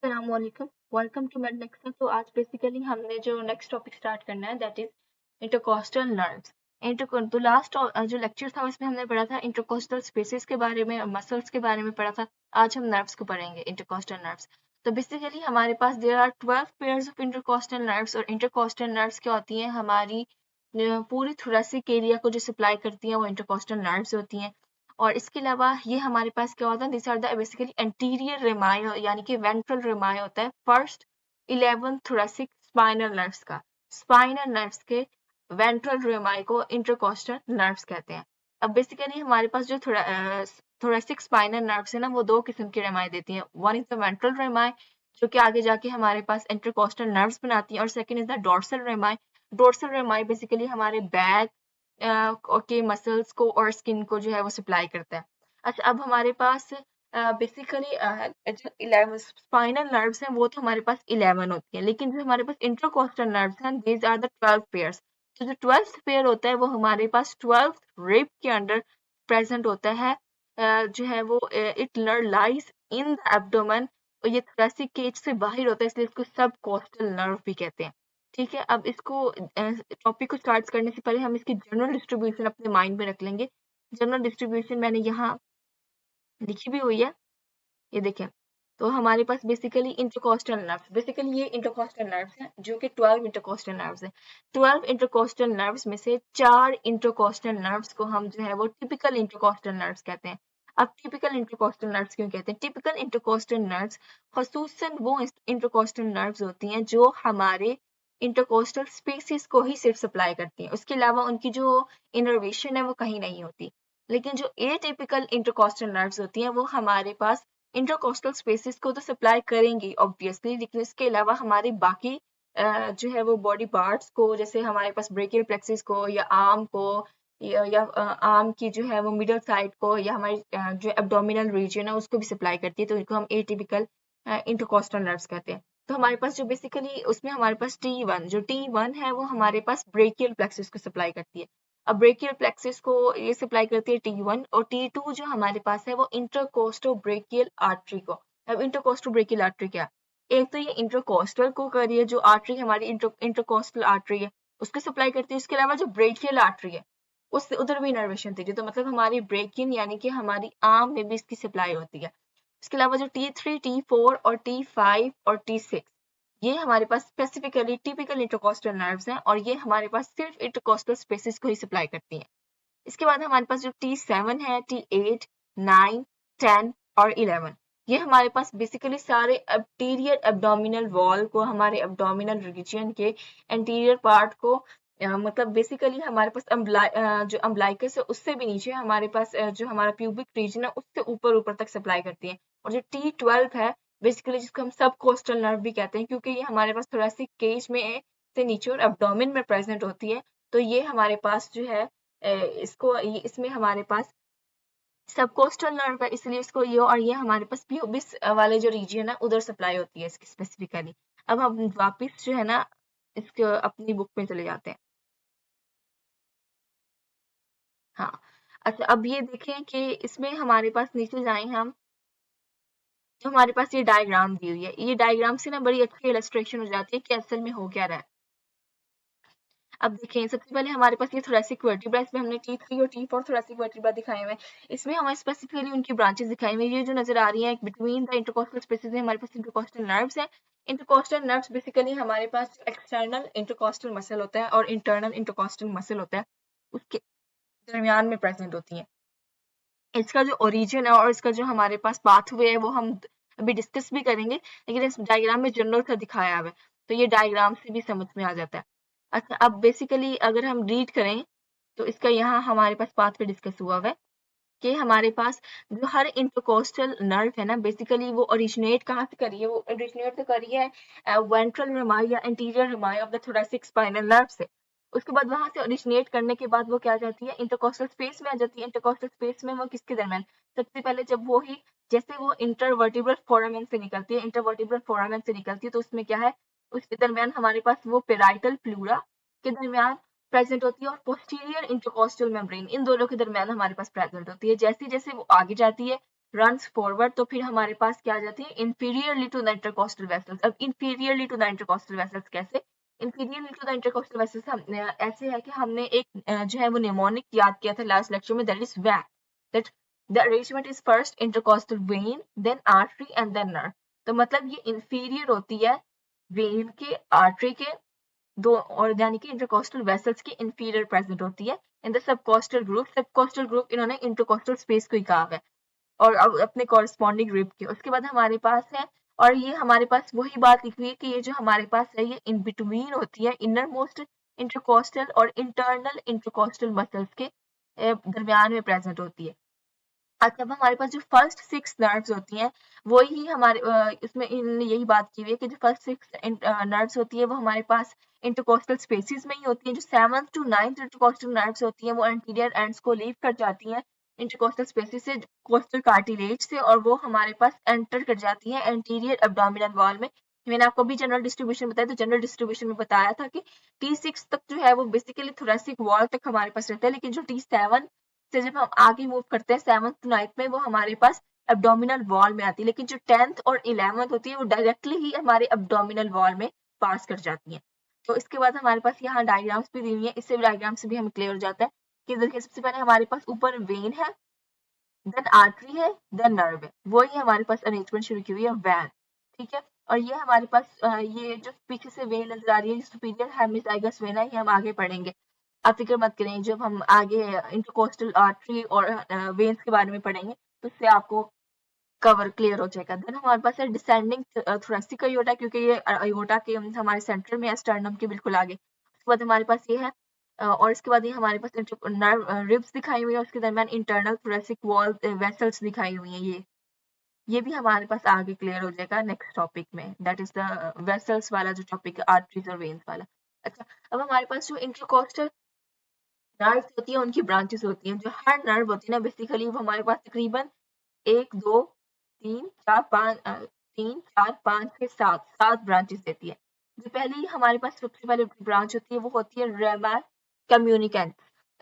अस्सलामुअलैकुम, welcome to made next. तो आज बेसिकली हमने जो नेक्स्ट टॉपिक स्टार्ट करना है that is intercostal nerves. Inter तो लास्ट जो लेक्चर था उसमें हमने पढ़ा था इंटरकोस्टल स्पेसेस के बारे में, मसल्स के बारे में पढ़ा था। आज हम नर्व्स को पढ़ेंगे, इंटरकोस्टल नर्व्स। तो बेसिकली हमारे पास there are 12 pairs of intercostal nerves. और इंटरकोस्टल नर्व्स क्या होती हैं? हमारी पूरी थोरेसिक एरिया को जो सप्लाई करती हैं वो इंटरकोस्टल नर्व्स होती हैं। और इसके अलावा ये हमारे पास क्या होता है, this are the basically anterior rami यानी कि वेंट्रल रेमाय होता है फर्स्ट 11 थोरेसिक स्पाइनल नर्व्स का। स्पाइनल नर्व्स के वेंट्रल रेमाय को इंटरकोस्टल नर्व्स कहते हैं। अब बेसिकली हमारे पास जो थोरेसिक स्पाइनल नर्व्स है ना, वो दो किस्म की रेमाय देती हैं। वन इज द वेंट्रल रेमाय जो कि आगे जाके हमारे पास इंटरकोस्टल नर्व्स बनाती है, और second is the dorsal rami. Dorsal rami basically हमारे बैक के मसल्स को और स्किन को जो है वो सप्लाई करता है। अच्छा, अब हमारे पास बेसिकली जो 11 स्पाइनल नर्व्स हैं वो तो हमारे पास 11 होती हैं, लेकिन जो हमारे पास इंटरकोस्टल नर्व्स हैं दीज आर द 12 पेयर्स। तो जो 12th पेयर होता है वो हमारे पास 12th रिब के अंडर प्रेजेंट होता है। जो है वो it lies in the abdomen, और ये थोरेसिक केज से बाहर होता है, इसलिए इसको सब कोस्टल नर्व भी कहते हैं। ठीक है, अब इसको टॉपिक को स्टार्ट करने से पहले हम इसकी जनरल डिस्ट्रीब्यूशन अपने माइंड में रख लेंगे। जनरल डिस्ट्रीब्यूशन मैंने यहाँ लिखी भी हुई है, ये देखें। तो हमारे पास बेसिकली इंटरकोस्टल नर्व्स, बेसिकली ये इंटरकोस्टल नर्व्स हैं जो कि 12 इंटरकोस्टल नर्व्स हैं। 12 इंटरकोस्टल नर्व्स में से 4 इंटरकोस्टल नर्व्स को हम जो है वो टिपिकल इंटरकोस्टल नर्व्स कहते हैं। अब टिपिकल इंटरकोस्टल नर्व्स क्यों कहते हैं? टिपिकल इंटरकोस्टल नर्व्स खसूसन वो इंटरकोस्टल नर्व्स होती हैं जो हमारे इंटरकोस्टल स्पेसिस को ही सिर्फ सप्लाई करती हैं, उसके अलावा उनकी जो इनर्वेशन है वो कहीं नहीं होती। लेकिन जो एटिपिकल इंटरकोस्टल नर्व्स होती हैं वो हमारे पास इंटरकोस्टल स्पेसिस को तो सप्लाई करेंगी ऑब्वियसली, लेकिन इसके अलावा हमारे बाकी जो है वो बॉडी पार्ट्स को, जैसे हमारे पास ब्रेकियल प्लेक्सिस को या आर्म को या आर्म की जो है वो मिडल साइड को या हमारी जो एब्डोमिनल रीजन है उसको भी सप्लाई करती है, तो इनको हम एटिपिकल इंटरकोस्टल नर्व्स कहते हैं। तो हमारे पास जो बेसिकली उसमें हमारे पास T1 है वो हमारे पास ब्रेकियल प्लेक्सिस को सप्लाई करती है। अब ब्रेकियल प्लेक्सिस को ये सप्लाई करती है T1, और T2 जो हमारे पास है वो इंटरकोस्टल ब्रेकियल आर्टरी को। अब इंटरकोस्टल ब्रेकियल आर्टरी क्या? एक तो ये इंटरकोस्टल को कर रही है, जो आर्टरी हमारी इंटरकोस्टल आर्टरी है उसको सप्लाई करती है। उसके अलावा जो ब्रेकियल आर्टरी है उससे उधर भी इनर्वेशन थी, तो मतलब हमारी ब्रेकिन यानी कि हमारी आर्म में भी इसकी सप्लाई होती है। इसके अलावा जो T3, T4 और T5 और T6 ये हमारे पास स्पेसिफिकली टिपिकल इंटरकोस्टल नर्व्स हैं, और ये हमारे पास सिर्फ इंटरकोस्टल स्पेसिस को ही सप्लाई करती हैं। इसके बाद हमारे पास जो T7 है, T8, 9, 10 और 11 ये हमारे पास बेसिकली सारे एंटीरियर एब्डोमिनल वॉल को, हमारे एब्डोमिनल रीजन के एंटीरियर पार्ट को मतलब बेसिकली हमारे पास जो अम्बलाइकस है उससे भी नीचे हमारे पास जो हमारा प्यूबिक रीजन है उससे ऊपर ऊपर तक सप्लाई करती है। और जो T12 है बेसिकली जिसको हम सब कोस्टल नर्व भी कहते हैं, क्योंकि ये हमारे पास थोरेसिक केज में से नीचे और एब्डोमेन में प्रेजेंट होती है, तो ये हमारे पास जो है इसमें हमारे पास सब कोस्टल नर्व है, इसलिए इसको ये, और ये हमारे पास प्यूबिस वाले जो रीजन है उधर सप्लाई होती है इसकी स्पेसिफिकली। अब हम वापस जो है ना इसके अपनी बुक में चले जाते हैं। हाँ, अच्छा, अब ये देखें कि इसमें हमारे पास नीचे जाएं हम, तो हमारे पास ये डायग्राम दी हुई है। ये डायग्राम से ना बड़ी अच्छी इलस्ट्रेशन हो जाती है कि असल में हो क्या रहा है। अब देखें, सबसे पहले हमारे पास ये थोरेसिक वर्टिब्रा, इसमें हमने T3 और T4 थोरेसिक वर्टिब्रा दिखाए हुए हैं। इसमें हमें स्पेसिफिकली उनकी ब्रांचेस दिखाई हुई हैं। ये जो नजर आ रही है बिटवीन द इंटरकोस्टल स्पेसेस में हमारे पास इंटरकोस्टल नर्व्स हैं। इंटरकोस्टल नर्व्स बेसिकली हमारे पास एक्सटर्नल इंटरकोस्टल मसल होता है और इंटरनल इंटरकोस्टल मसल होता है, उसके दरमियान में प्रेजेंट होती है। इसका जो ओरिजिन है और इसका जो हमारे पास पाथवे है वो हम अभी डिस्कस भी करेंगे, लेकिन इस डायग्राम में जनरल सा दिखाया हुआ है, तो ये डायग्राम से भी समझ में आ जाता है। अच्छा, अब बेसिकली अगर हम रीड करें तो इसका यहाँ हमारे पास पाथ पे डिस्कस हुआ हुआ है कि हमारे पास जो हर इंटरकोस्टल नर्व है ना, बेसिकली वो ओरिजिनेट कहाँ से करी है? वो ओरिजिनेट तो करी है वेंट्रल रेमाई या anterior रेमाई of the thoracic spinal nerve से। उसके बाद वहां से ओरिजिनेट करने के बाद वो क्या जाती है? इंटरकोस्टल स्पेस में आ जाती है। इंटरकोस्टल स्पेस में वो किसके दरमियान? सबसे पहले जब वो ही जैसे वो इंटरवर्टिब्रल फोरामेन से निकलती है, इंटरवर्टिब्रल फोरामेन से निकलती है, तो उसमें क्या है? उसके दरमियान हमारे पास वो पेराइटल प्लूरा के दरमियान प्रेजेंट होती है, और पोस्टीरियर इंटरकोस्टल मेम्ब्रेन इन दोनों के दरमियान हमारे पास प्रेजेंट होती है। जैसे जैसे वो आगे जाती है runs forward, तो फिर हमारे पास क्या आ जाती है inferiorly to the intercostal vessels। अब inferiorly to the intercostal vessels कैसे? inferiorly to the intercostal vessels हम ऐसे है कि हमने एक जो है वो निमोनिक याद किया था लास्ट लेक्चर में, that is VAC, that the arrangement is first intercostal vein, then artery and then nerve। तो मतलब ये inferior होती है वेन के, आर्टरी के दो, और यानी कि इंटरकोस्टल वेसल्स की इंफीरियर प्रेजेंट होती है in the subcostal group. Subcostal group इन्होंने इंटरकोस्टल स्पेस को ही कहा है, और अब अपने कॉरेस्पॉन्डिंग रिब के। उसके बाद हमारे पास है, और ये हमारे पास वही बात लिखी हुई है कि ये जो हमारे पास है ये इन बिटवीन होती है इनर मोस्ट इंटरकोस्टल और इंटरनल इंटरकोस्टल मसल्स के दरमियान में प्रेजेंट होती है। अच्छा, अब हमारे पास जो फर्स्ट 6 नर्व्स होती हैं वही हमारे इसमें इन्होंने यही बात की हुई है कि जो फर्स्ट 6 नर्व्स होती है वो हमारे पास इंटरकोस्टल स्पेसिस में ही होती है। जो 7th to 9th intercostal nerves होती हैं वो एंटीरियर एंड्स को लीव कर जाती हैं इंटरकोस्टल स्पेसिस से, कोस्टल कार्टिलेज से, और वो हमारे पास एंटर कर जाती है एंटीरियर एब्डोमिनल वॉल में। मैंने आपको भी जनरल डिस्ट्रीब्यूशन बताया, तो जनरल डिस्ट्रीब्यूशन में बताया था कि T6 तक जो है वो बेसिकली थोरेसिक वॉल तक हमारे पास रहता है, लेकिन जो T7 से जब हम आगे मूव करते हैं 7th to 9th में वो हमारे पास एब्डोमिनल वॉल में आती है, लेकिन जो 10th और 11th होती है वो डायरेक्टली ही हमारे एब्डोमिनल वॉल में पास कर जाती हैं। तो इसके बाद हमारे पास यहाँ डायग्राम्स भी दी हुई है, इससे डायग्राम से भी हमें क्लियर हो जाता है कि देखिए सबसे पहले हमारे पास ऊपर वेन है, देन आर्टरी है, देन नर्व है, वही हमारे पास अरेंजमेंट शुरू की हुई है वैन, ठीक है। और ये हमारे पास ये जो पीछे से वेन नजर आ रही है सुपीरियर हेमिजाइगस वेन है, ये हम आगे पढ़ेंगे, आप फिक्र मत करें। जब हम आगे इंटरकोस्टल आर्टरी और वेन्स के बारे में पढ़ेंगे तो उससे आपको कवर क्लियर हो जाएगा। देन हमारे पास है डिसेंडिंग थोरेसिक अयोटा, क्योंकि ये अयोटा के हमारे सेंटर में है, स्टर्नम के बिल्कुल आगे। उसके बाद हमारे पास ये है और इसके बाद ये हमारे पास नर्व रिब्स दिखाई हुई है, उसके दरमियान इंटरनल थोरेसिक वॉल वेसल्स दिखाई हुई है। ये भी हमारे पास आगे क्लियर हो जाएगा नेक्स्ट टॉपिक में, दैट इज द वेसल्स वाला जो टॉपिक है, आर्टरीज और वेन्स वाला। अच्छा, अब हमारे पास जो इंटरकोस्टल नर्व्स होती है उनकी ब्रांचेस होती हैं। जो हर नर्व होती है ना बेसिकली वो हमारे पास तकरीबन 1 2 3 4 5 3 4 5 6 7 ब्रांचेस देती है। जो पहली हमारे पास सबसे पहले ब्रांच होती है वो होती है रेमा कम्युनिकेंट।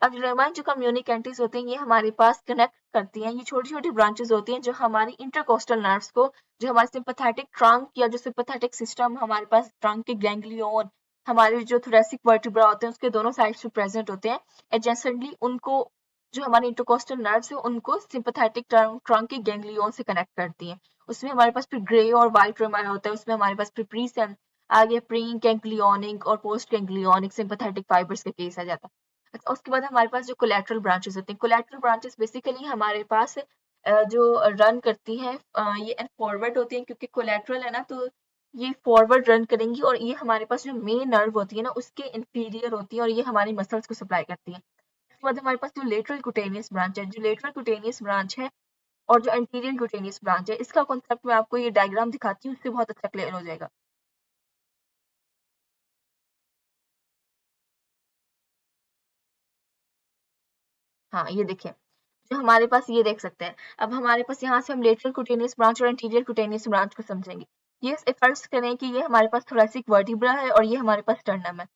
अब रेमा जो कम्युनिकेंटिस होते हैं ये हमारे पास कनेक्ट करती हैं, ये छोटी छोटी ब्रांचेस होती हैं जो हमारी इंटरकोस्टल नर्व्स को, जो हमारे सिंपैथेटिक ट्रंक या जो सिंपैथेटिक सिस्टम हमारे पास ट्रंक के गैंग्लियन, हमारे जो थोरेसिक वर्टिब्रा होते हैं उसके दोनों साइड्स पे प्रेजेंट होते हैं, एडजेसेंटली उनको जो हमारे इंटरकोस्टल नर्व्स है उनको सिंपैथेटिक ट्रंक के गैंग्लियन से कनेक्ट करती हैं। उसमें हमारे पास फिर ग्रे और व्हाइट रेमा होता है, उसमें हमारे पास फिर प्री आगे प्री गैंग्लियोनिक और पोस्ट गैंग्लियोनिक सिंपैथेटिक फाइबर्स का केस आ जाता है। अच्छा, उसके बाद हमारे पास जो कोलैटरल ब्रांचेस होते हैं, कोलैटरल ब्रांचेस बेसिकली हमारे पास जो रन करती हैं ये फॉरवर्ड होती हैं, क्योंकि कोलैटरल है ना तो ये फॉरवर्ड रन करेंगी, और ये हमारे पास जो मेन नर्व होती है ना उसके इंफीरियर होती है और ये हमारी मसल्स को सप्लाई करती है। उसके बाद हमारे पास जो लेटरल क्यूटेनियस ब्रांच है, जो लेटरल क्यूटेनियस ब्रांच है और जो एंटीरियर क्यूटेनियस ब्रांच है, इसका कॉन्सेप्ट मैं आपको ये डायग्राम दिखाती हूँ, उससे बहुत अच्छा क्लियर हो जाएगा। हाँ, ये देखिए जो हमारे पास ये देख सकते हैं। अब हमारे पास यहाँ से हम लेटरल क्यूटेनियस ब्रांच और एंटीरियर क्यूटेनियस ब्रांच को समझेंगे। ये फर्स्ट करें कि ये हमारे पास थोरेसिक वर्टिब्रा है और ये हमारे पास स्टर्नम है।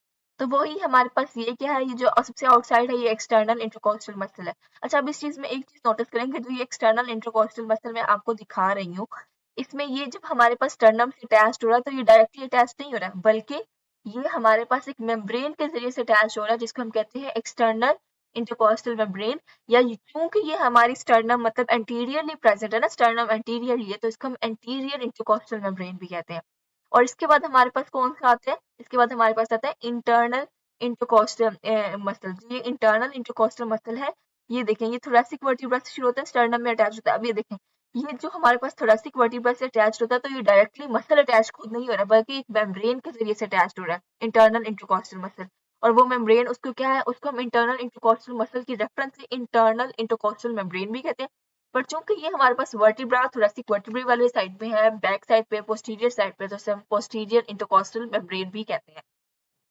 तो वही हमारे पास ये क्या है, ये जो सबसे आउटसाइड है ये एक्सटर्नल इंटरकोस्टल मसल है। अच्छा, अब इस चीज में एक चीज नोटिस करेंगे, जो ये एक्सटर्नल इंटरकोस्टल मसल मैं आपको दिखा रही हूँ, इसमें ये जब हमारे पास स्टर्नम से अटैच हो रहा है तो ये डायरेक्टली अटैच नहीं हो रहा है, बल्कि ये हमारे पास एक मेम्ब्रेन के जरिए से अटैच हो रहा है, जिसको हम कहते हैं एक्सटर्नल इंटरकोस्टल मेम्ब्रेन। या क्योंकि ये हमारी स्टर्नम मतलब एंटीरियरली प्रेजेंट है ना, स्टर्नम एंटीरियरली है, तो इसको हम एंटीरियर इंटरकोस्टल मेम्ब्रेन भी कहते हैं। और इसके बाद हमारे पास कौन सा आता है, इसके बाद हमारे पास आता है इंटरनल इंटरकोस्टल मसल। ये इंटरनल इंटरकोस्टल मसल है, ये देखें ये थोरेसिक वर्टिब्रा से शुरू होता है, स्टर्नम में अटैच होता है। अब ये देखें ये जो हमारे पास थोरेसिक वर्टिब्रा से अटैच होता है तो ये डायरेक्टली मसल अटैच खुद नहीं हो रहा है, बल्कि एक मेम्ब्रेन के जरिए से अटैच हो रहा है, इंटरनल इंटरकोस्टल मसल। और वो मेम्ब्रेन उसको क्या है, उसको हम इंटरनल इंटरकोस्टल मसल की रेफरेंस से इंटरनल इंटरकोस्टल मेम्ब्रेन भी कहते हैं। पर चूंकि ये हमारे पास वर्टिब्रा थोरेसिक वर्टिब्रे वाले साइड में है, बैक साइड पे पोस्टीरियर साइड पे, तो हम पोस्टीरियर इंटरकोस्टल मेम्ब्रेन भी कहते हैं।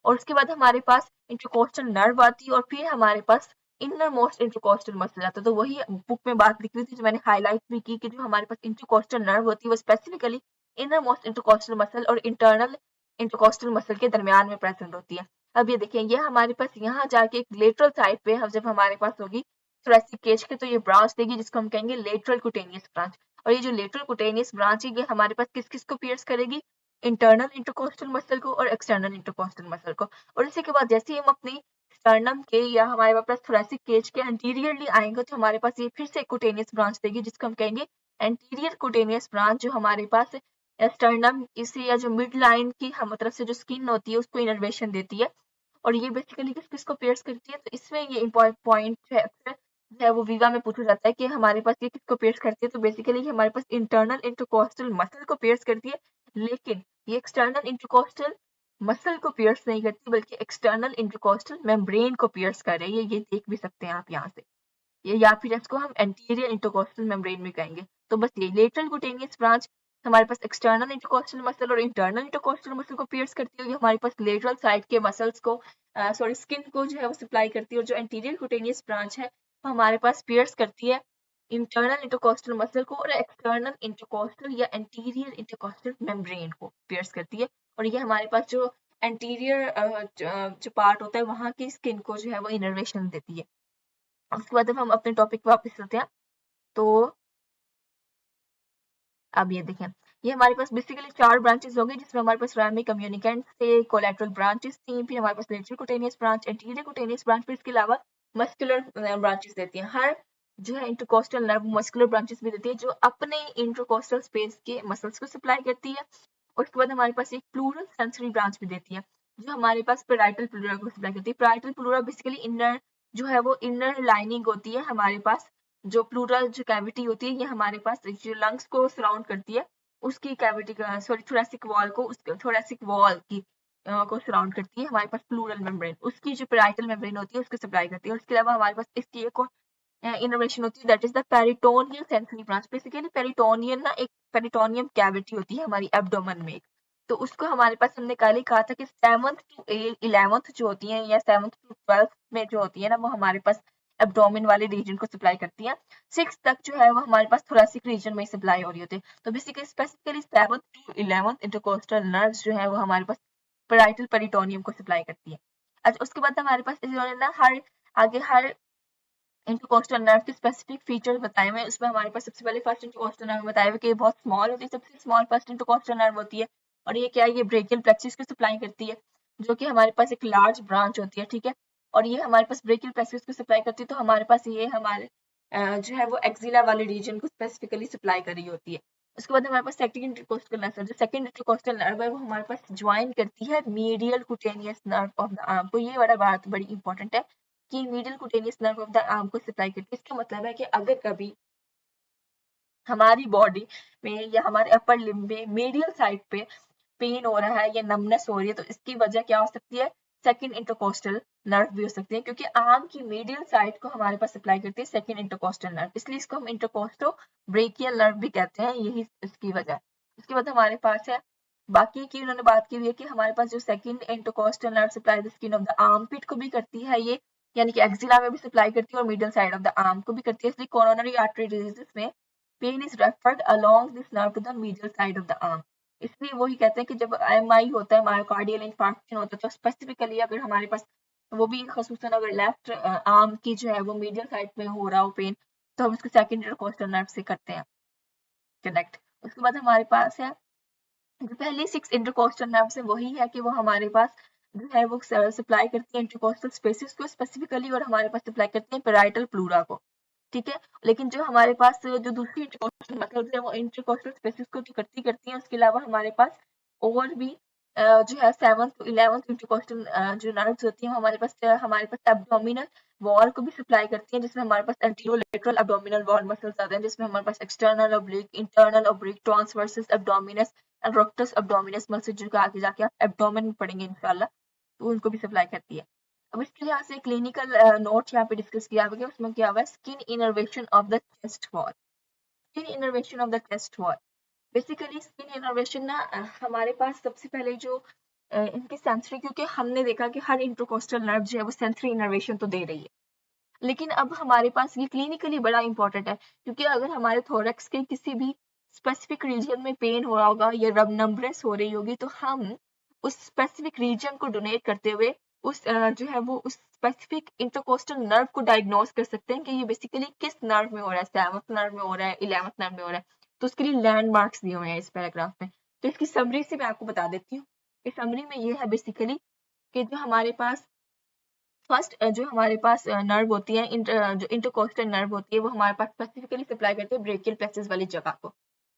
और उसके बाद हमारे पास इंटरकोस्टल नर्व आती है और फिर हमारे पास इनर मोस्ट इंटरकोस्टल मसल आता है। तो वही बुक में बात लिखी हुई थी जो मैंने हाईलाइट भी की कि जो हमारे पास इंटरकोस्टल नर्व होती है वो specifically inner most intercostal muscle और इंटरनल इंटरकोस्टल मसल के दरमियान में प्रेजेंट होती है। अब ये देखें ये हमारे पास यहाँ जाके एक लेटरल साइड पे जब हमारे पास होगी थोरेसिक केज के तो ये ब्रांच देगी जिसको हम कहेंगे लेटरल कुटेनियस ब्रांच। और ये जो लेटरल कुटेनियस ब्रांच है ये हमारे पास किस किस को पियर्स करेगी, इंटरनल इंटरकोस्टल मसल को और एक्सटर्नल इंटरकोस्टल मसल को। और इसी के बाद जैसे ही हम अपनी स्टर्नम के या हमारे पास थोरेसिक केज के एंटीरियरली आएंगे तो हमारे पास ये फिर से कुटेनियस ब्रांच देगी जिसको हम कहेंगे एंटीरियर कुटेनियस ब्रांच, जो हमारे पास स्टर्नम इसे या जो मिड लाइन की हम तरफ से जो स्किन होती है उसको इनर्वेशन देती है। और ये बेसिकली किस किस को पेयर्स करती है, तो इसमें ये इम्पोर्टेंट पॉइंट है अक्सर जो है वो वीजा में पूछा जाता है कि हमारे पास ये किसको पेयर्स करती है, तो बेसिकली ये हमारे पास इंटरनल इंटरकोस्टल मसल को पेयर्स करती है, लेकिन ये एक्सटर्नल इंटरकोस्टल मसल को पियर्स नहीं करती बल्कि एक्सटर्नल इंटरकोस्टल मेम्ब्रेन को पियर्स कर रही है। ये देख भी सकते हैं आप यहाँ से, ये या फिर इसको हम एंटीरियर इंटरकोस्टल मेम्ब्रेन में कहेंगे। तो बस ये लेटरल कुटेनियस ब्रांच हमारे पास एक्सटर्नल इंटरकोस्टल मसल और इंटरनल इंटरकोस्टल मसल को पियर्स करती है, ये हमारे पास लेटरल साइड के मसल्स को स्किन को जो है वो सप्लाई करती है। और जो एंटीरियर कुटेनियस ब्रांच है वो हमारे पास पियर्स करती है इंटरनल इंटरकोस्टल मसल को और एक्सटर्नल इंटरकोस्टल या एंटीरियर इंटरकोस्टल मेम्ब्रेन को पियर्स करती है। और ये हमारे पास जो एंटीरियर जो पार्ट होता है वहां की स्किन को जो है वो इनर्वेशन देती है। उसके बाद अब हम अपने टॉपिक पे वापस चलते हैं। तो अब ये देखें, ये हमारे पास बेसिकली 4 ब्रांचेस हो गई जिसमें हमारे पास प्राइमरी कम्युनिकेंट्स थे, कोलैटरल ब्रांचेस थी, फिर हमारे पास lateral cutaneous branch, anterior cutaneous branch, फिर इसके अलावा मस्कुलर ब्रांचेस देती हैं। हर जो है इंटरकोस्टल नर्व मस्कुलर ब्रांचेस भी देती है जो अपने इंटरकोस्टल स्पेस के मसल्स को सप्लाई करती है। उसके बाद हमारे पास एक प्लूरल सेंसरी ब्रांच भी देती है जो हमारे पास पैराइटल प्लूरा को सप्लाई करती है। पैराइटल प्लूरा बेसिकली इनर जो है वो इनर लाइनिंग होती है हमारे पास, जो प्लूरल जो कैविटी होती है ये हमारे पास जो लंग्स को सराउंड करती है उसकी कैविटी का सॉरी थोरेसिक वॉल को थोरेसिक वॉल की को सराउंड करती है हमारे पास प्लूरल मेम्ब्रेन, उसकी जो पैराइटल मेम्ब्रेन होती है उसको सप्लाई करती है। और इसके अलावा हमारे पास इसकी एक इनोवेशन होती है that is the peritoneal sensory branch. Basically peritoneal ना एक पेरिटोनियम कैविटी होती है हमारी एब्डोमेन में, तो उसको हमारे पास हमने कल ही कहा था कि 7th to 11th जो होती है या 7th to 12th में जो होती है ना वो हमारे पास एब्डोमेन वाले रीजन को सप्लाई करती है। 6th तक जो है वो हमारे पास थोरेसिक रीजन में सप्लाई हो रही होती है। तो basically specifically 7th to 11th intercostal nerves जो है वो हमारे पास पैराइटल पेरिटोनियम को सप्लाई करती है। अच्छा उसके बाद हमारे पास इन्होंने ना हर इंटरकोस्टल नर्व के स्पेसिफिक फीचर्स बताए हुए हैं। उसमें हमारे पास सबसे पहले फर्स्ट इंटरकोस्टल नर्व बताया हुआ कि ये बहुत स्मॉल होती है, सबसे स्मॉल फर्स्ट इंटरकोस्टल नर्व होती है। और ये क्या है, ये ब्रेकियल प्लेक्सिस को सप्लाई करती है जो कि हमारे पास एक लार्ज ब्रांच होती है, ठीक है। और ये हमारे पास ब्रेकियल प्लेक्सिस को सप्लाई करती है, तो हमारे पास ये हमारे जो है वो एक्सिला वाले रीजन को स्पेसिफिकली सप्लाई कर रही होती है। उसके बाद हमारे पास सेकंड इंटरकोस्टल नर्व, जो सेकंड इंटरकोस्टल नर्व है वो हमारे पास ज्वाइन करती है medial cutaneous nerve of the arm को। ये वाला बात बड़ी इंपॉर्टेंट है कि medial cutaneous nerve of the arm को सप्लाई करती है। इसका मतलब है कि अगर कभी हमारी बॉडी में या हमारे अपर लिम्ब में मीडियल साइड पे पेन हो रहा है या नमनेस हो रही है तो इसकी वजह क्या हो सकती है, सेकंड इंटरकोस्टल नर्व भी हो सकती है, क्योंकि आर्म की मीडियल साइड को हमारे पास सप्लाई करती है सेकंड इंटरकोस्टल नर्व, इसलिए इसको हम इंटरकोस्टो ब्रेकियल नर्व भी कहते हैं, यही इसकी वजह। उसके बाद हमारे पास है बाकी की उन्होंने बात की हुई है कि हमारे पास जो second intercostal nerve supply the skin of the armpit को भी करती है ये, यानी कि एक्सिला में भी सप्लाई करती है और middle side of the arm को भी करती है। इसलिए कोरोनरी आर्टरी डिजीजेस में pain is referred along this nerve to the middle side of the arm. इसलिए वही कहते हैं कि जब एमआई होता है मायोकार्डियल इंफार्क्शन होता है तो स्पेसिफिकली अगर हमारे पास वो भी खसूसन अगर लेफ्ट आर्म की जो है वो मीडियल साइड में हो रहा हो पेन तो हम उसको सेकंड इंटरकोस्टल नर्व से करते हैं कनेक्ट। उसके बाद हमारे पास है जो पहले 6 इंटरकोस्टल नर्व्स है वही है कि वो हमारे पास जो है वो सप्लाई करती है इंटरकोस्टल स्पेसिस को स्पेसिफिकली और हमारे पास सप्लाई करती है पैराइटल प्लूरा को, ठीक है। लेकिन जो हमारे पास जो दूसरी इंटरकोस्टल मतलब है वो इंटरकोस्टल स्पेसिस को तो करती है, उसके अलावा हमारे पास और भी जो है 7th to 11th इंटरकोस्टल जो नर्व्स होती हैं हमारे पास एब्डोमिनल वॉल को भी सप्लाई करती हैं, जिसमें हमारे पास एंटीरोलेटरल एब्डोमिनल वॉल मसल्स आते हैं, जिसमें हमारे पास external oblique, internal oblique, transversus abdominis and rectus abdominis muscle जो आगे जाके आप एब्डोमेन में पढ़ेंगे इंशाल्लाह, तो उनको भी सप्लाई करती है। अब इसके लिहाज से क्लिनिकल नोट यहाँ पे डिस्कस किया हुआ है, उसमें क्या हुआ है skin innervation of the chest wall. Skin innervation of the chest wall basically skin innervation ना हमारे पास सबसे पहले जो इनकी सेंसरी, क्योंकि हमने देखा कि हर इंटरकोस्टल नर्व जो है वो सेंसरी इनर्वेशन तो दे रही है, लेकिन अब हमारे पास ये क्लिनिकली बड़ा इंपॉर्टेंट है, क्योंकि अगर हमारे थोरैक्स के किसी भी स्पेसिफिक रीजन में पेन हो रहा होगा या नंबनेस हो रही होगी तो हम उस स्पेसिफिक रीजन को डोनेट करते हुए जो है वो उस स्पेसिफिक इंटरकोस्टल नर्व को डायग्नोज कर सकते हैं कि ये बेसिकली किस नर्व में हो रहा है, 7th नर्व में हो रहा है, 11th नर्व में हो रहा है। तो उसके लिए लैंडमार्क्स दिए हुए हैं इस पैराग्राफ में। तो इसकी समरी से मैं आपको बता देती हूँ। इस समरी में ये है बेसिकली कि जो हमारे पास फर्स्ट जो हमारे पास नर्व होती है, जो इंटरकोस्टल नर्व होती है, वो हमारे पास स्पेसिफिकली सप्लाई करती है ब्रेकियल प्लेक्सस वाली जगह को,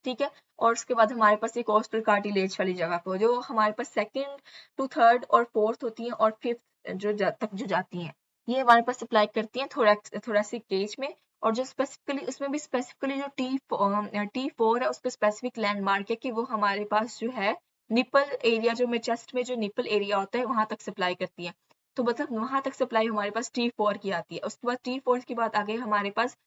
ठीक है। और उसके बाद हमारे पास एक कोस्टल कार्टिलेज वाली जगह को, जो हमारे पास सेकंड टू थर्ड और फोर्थ होती हैं, और फिफ्थ तक जो जाती हैं, ये हमारे पास सप्लाई करती हैं थोरेसिक केज में। और जो स्पेसिफिकली उसमें भी स्पेसिफिकली जो T4 है, उस पर स्पेसिफिक लैंडमार्क है कि वो हमारे पास जो है निपल एरिया, जो में चेस्ट में जो निपल एरिया होता है वहां तक सप्लाई करती है। तो मतलब वहां तक सप्लाई हमारे पास T4 की आती है। उसके बाद T4 के बाद आगे हमारे पास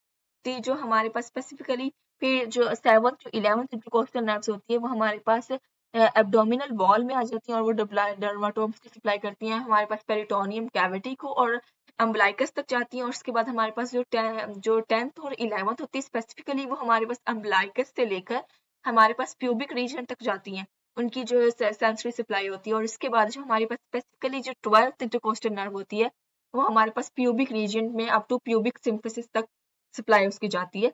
जो हमारे पास स्पेसिफिकली फिर जो 7th जो 11th इंटरकोस्टल नर्व्स होती है, वो हमारे पास एब्डोमिनल वॉल में आ जाती हैं, और वो डर्माटोम्स की सप्लाई करती हैं हमारे पास पेरिटोनियम कैविटी को, और अम्बलाइकस तक जाती हैं। और उसके बाद हमारे पास जो 10th और 11th होती है, स्पेसिफिकली वो हमारे पास अम्बलाइकस से लेकर हमारे पास प्यूबिक रीजन तक जाती हैं, उनकी जो सेंसरी सप्लाई होती है। और इसके बाद जो हमारे पास स्पेसिफिकली जो 12th इंटरकोस्टल नर्व होती है, वो हमारे पास प्यूबिक रीजन में अप टू प्यूबिक सिम्फिसिस तक सप्लाई उसकी जाती है,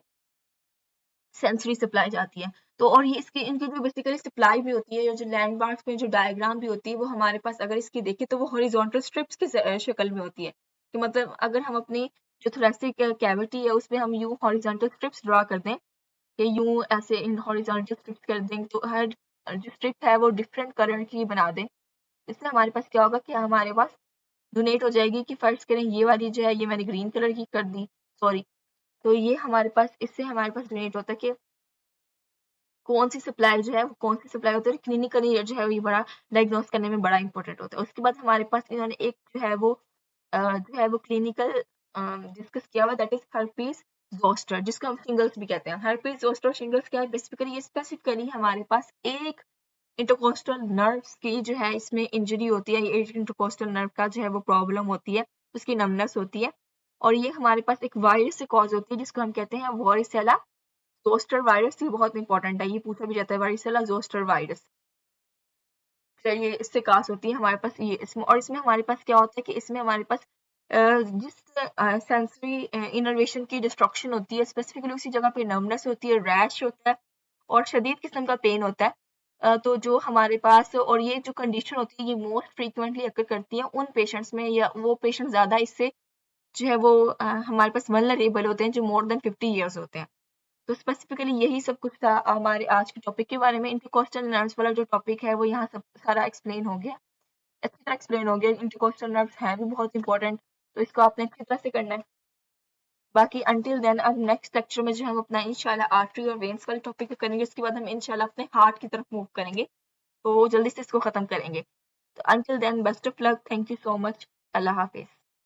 सेंसरी सप्लाई जाती है। तो और ये इसकी इनकी जो बेसिकली सप्लाई भी होती है, या जो लैंडमार्क्स में जो डायग्राम भी होती है, वो हमारे पास अगर इसकी देखें तो वो हॉरिजॉन्टल स्ट्रिप्स की शक्ल में होती है। कि मतलब अगर हम अपनी जो थोरेसिक कैविटी है उसमें हम यूं हॉरिजॉन्टल स्ट्रिप्स ड्रॉ कर दें, कि यूं ऐसे इन हॉरिजॉन्टल स्ट्रिप्स कर दें, तो हर जो स्ट्रिप है वो डिफरेंट कलर की बना दें। इससे हमारे पास क्या होगा कि हमारे पास डोनेट हो जाएगी, कि फर्ज करें ये वाली जो है ये मैंने ग्रीन कलर की कर दी, सॉरी। तो ये हमारे पास इससे हमारे पास डोनेट होता है कि कौन सी सप्लाई जो है वो कौन सी सप्लाई होती है, और क्लिनिकली जो है ये बड़ा डायग्नोस करने में बड़ा इंपॉर्टेंट होता है। उसके बाद हमारे पास इन्होंने एक जो है वो क्लिनिकल डिस्कस किया हुआ, दैट इज हर्पीज जोस्टर, जिसको हम शिंगल्स भी कहते हैं। हर्पीज जोस्टर शिंगल्स क्या है, बेसिकली ये स्पेसिफिकली हमारे पास एक इंटरकोस्टल नर्व्स की जो है इसमें इंजरी होती है, ये इंटरकोस्टल नर्व का जो है वो प्रॉब्लम होती है, उसकी नमनेस होती है। और ये हमारे पास एक वायरस से कॉज होती है, जिसको हम कहते हैं वॉरिसेला जोस्टर वायरस। ये बहुत इंपॉर्टेंट है, ये पूछा भी जाता है, वारिसेला जोस्टर वायरस। ये इससे कास होती है हमारे पास ये इसमें। और इसमें हमारे पास क्या होता है कि इसमें हमारे पास जिस सेंसरी इनर्वेशन की डिस्ट्रक्शन होती है, स्पेसिफिकली उसी जगह पे नमनेस होती है, रैश होता है, और शदीद किस्म का पेन होता है। तो जो हमारे पास, और ये जो कंडीशन होती है ये मोस्ट फ्रीक्वेंटली अकर करती है उन पेशेंट्स में, या वो पेशेंट ज्यादा इससे जो है वो हमारे पास वल्नरेबल होते हैं, जो मोर देन 50 ईयर्स होते हैं। तो स्पेसिफिकली यही सब कुछ था हमारे आज के टॉपिक के बारे में। इंटरकोस्टल नर्व्स वाला जो टॉपिक है वो यहाँ सब सारा एक्सप्लेन हो गया, अच्छी तरह एक्सप्लेन हो गया। इंटरकोस्टल नर्व्स हैं भी बहुत इंपॉर्टेंट, तो इसको आपने अच्छी तरह से करना है। बाकी अंटिल देन अब नेक्स्ट लेक्चर में जो हम अपना इंशाल्लाह आर्टरी और वेन्स वाले टॉपिक करेंगे, उसके बाद हम इंशाल्लाह अपने हार्ट की तरफ मूव करेंगे, तो जल्दी से इसको खत्म करेंगे। तो until then best of luck, thank you so much, अल्लाह हाफिज।